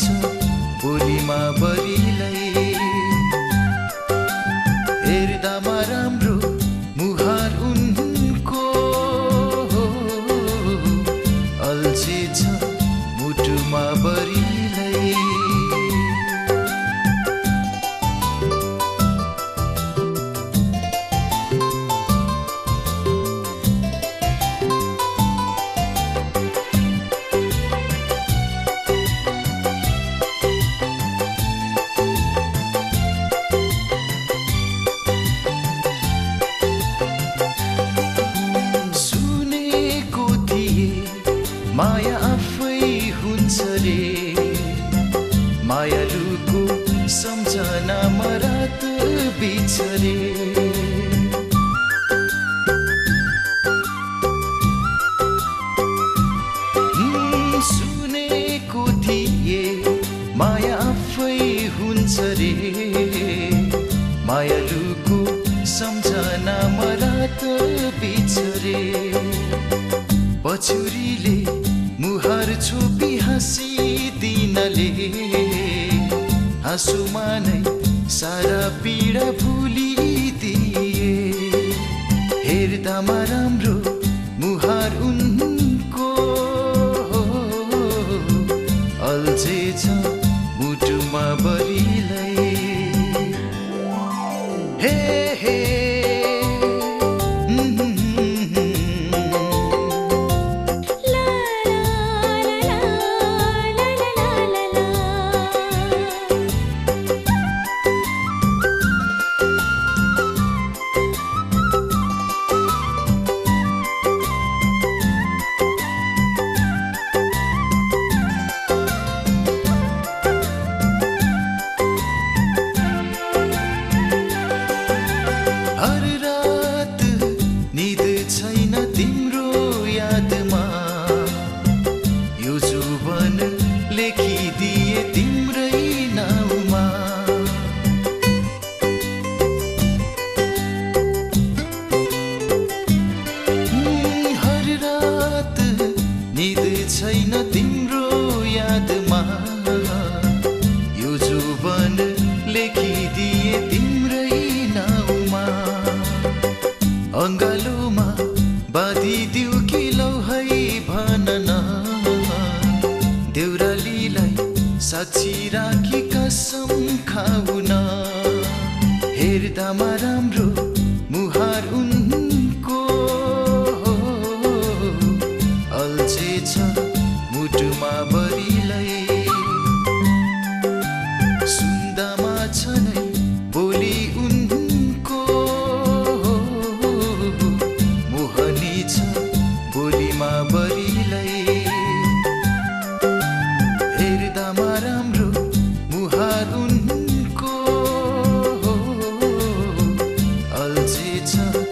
छ बोलीमा बरिलै हेर्दामा राम्रो मुहार उनको अल्छी छ मुटुमा बरिलै माया आफै हुन्छ रे मायालुको सम्झनामा रात बित्छ रे सुनेको थिए माया आफै हुन्छ रे मायालुको सम्झनामा रात बित्छ रे पछुरीले मुहार छोपी हाँसिदिनले हाँसुमा नै सारा पीडा भुलिदिए हेर्दामा राम्रो मुहार उनको अल्झे छ मुटुमा बरिलै हे हे हर रात निद छैन तिम्रो यादमा यो जुवन लेखिदिए तिम्रै नाउँमा हर रात निद छैन तिम्रो यादमा यो जुवन लेखिदिए तिम्रै नाउँमा अङ्गालोमा बाँधिदिउ कि लौ है भन न देउरालीलाई साक्षी राखी कसम खाऊ न हेर्दामा राम्रो मुहार उनको अल्छे छ मुटुमा बरिलै सुन्दामा छ नै बोली उनको मोहनी छ बोलीमा बरिलै हेर्दामा राम्रो मुहार उनको अल्छी छ